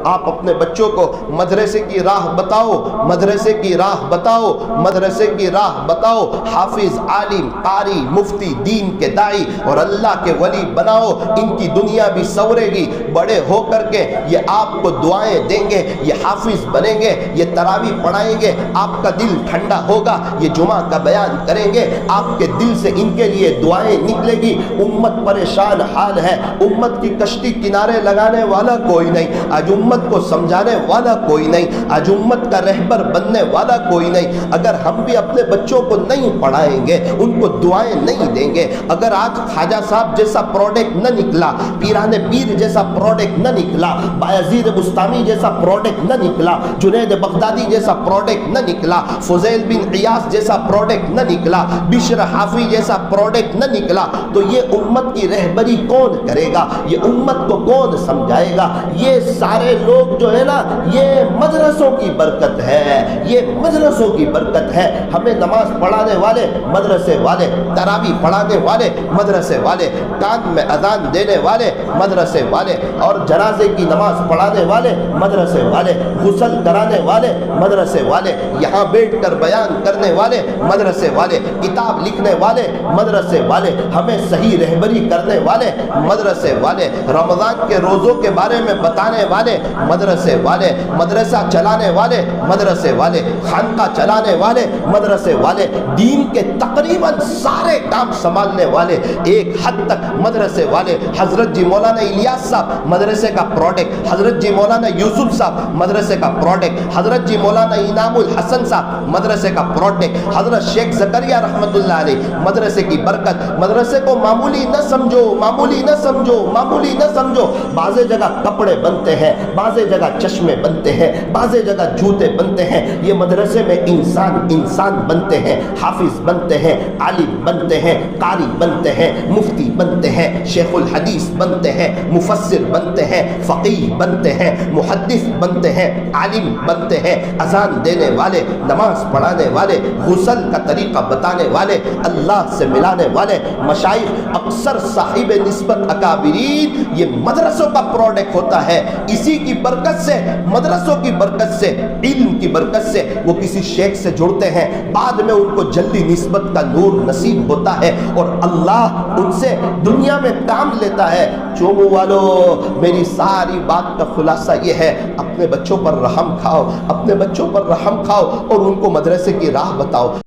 آپ اپنے بچوں کو مدرسے کی راہ بتاؤ، مدرسے کی راہ بتاؤ، مدرسے کی راہ بتاؤ، حافظ، عالم، قاری، مفتی، دین کے داعی اور اللہ کے ولی بناؤ، ان کی دنیا بھی سورے گی۔ بڑے ہو کر کے یہ آپ کو دعائیں دیں گے، یہ حافظ بنیں گے، یہ تراویح پڑھائیں گے، آپ کا دل ٹھنڈا ہوگا، یہ جمعہ کا بیان کریں گے، آپ کے دل سے ان کے لیے دعائیں نکلے گی۔ امت پریشان حال ہے، امت کی کشتی کنارے لگانے والا کوئی نہیں، آج امت کو سمجھانے والا کوئی نہیں، آج امت کا رہبر بننے والا کوئی نہیں۔ اگر ہم بھی اپنے بچوں کو نہیں پڑھائیں گے، ان کو دعائیں نہیں دیں گے، اگر آج خواجہ صاحب جیسا پروڈکٹ نہ نکلا، پیران پیر جیسا پروڈکٹ نہ نکلا، بایزید بستامی جیسا پروڈکٹ نہ نکلا، جنید بغدادی جیسا پروڈکٹ نہ نکلا، فضیل بن عیاض جیسا پروڈکٹ نہ نکلا، بشر حافی جیسا پروڈکٹ نہ نکلا، تو یہ امت کی رہبری کون کرے گا؟ یہ امت کو کون سمجھائے گا؟ یہ سارے لوگ جو ہے نا، یہ مدرسوں کی برکت ہے، یہ مدرسوں کی برکت ہے۔ ہمیں نماز پڑھانے والے مدرسے والے، تراویح پڑھانے والے مدرسے والے، کان میں اذان دینے والے مدرسے والے، اور جنازے کی نماز پڑھانے والے مدرسے والے، غسل کرانے والے مدرسے والے، یہاں بیٹھ کر بیان کرنے والے مدرسے والے، کتاب لکھنے والے مدرسے والے، ہمیں صحیح رہبری کرنے والے مدرسے والے، رمضان کے روزوں کے بارے میں بتانے والے مدرسے والے، مدرسہ چلانے والے مدرسے والے، خانقاہ چلانے والے مدرسے والے، دین کے تقریباً سارے کام سنبھالنے والے ایک حد تک مدرسے والے۔ حضرت جی مولانا الیاس صاحب مدرسے کا پروڈکٹ، حضرت جی مولانا یوسف صاحب مدرسے کا پروڈکٹ، حضرت جی مولانا انعام الحسن صاحب مدرسے کا پروڈکٹ، حضرت شیخ زکریہ رحمۃ اللہ علیہ مدرسے کی برکت۔ مدرسے کو معمولی نہ سمجھو، معمولی نہ سمجھو، معمولی نہ سمجھو۔ بعض جگہ کپڑے بنتے ہیں، بعض جگہ چشمے بنتے ہیں، بعض جگہ جوتے بنتے ہیں، یہ مدرسے میں انسان بنتے ہیں، حافظ بنتے ہیں، عالم بنتے ہیں، قاری بنتے ہیں، مفتی بنتے ہیں، شیخ الحدیث بنتے ہیں، مفسر بنتے ہیں، فقیہ بنتے ہیں، محدث بنتے ہیں، عالم بنتے ہیں، اذان دینے والے، نماز پڑھانے والے، غسل کا طریقہ بتانے والے، اللہ سے ملانے والے مشائخ، اکثر صاحب نسبت اکابرین، یہ مدرسوں کا پروڈکٹ ہوتا ہے۔ اسی کی برکت سے، مدرسوں کی برکت سے، علم کی برکت سے وہ کسی شیخ سے جڑتے ہیں، بعد میں ان کو جلدی نسبت کا نور نصیب ہوتا ہے اور اللہ ان سے دنیا میں کام لیتا ہے۔ چومو والو، میری ساری بات کا خلاصہ یہ ہے، اپنے بچوں پر رحم کھاؤ، اپنے بچوں پر رحم کھاؤ اور ان کو مدرسے کی راہ بتاؤ۔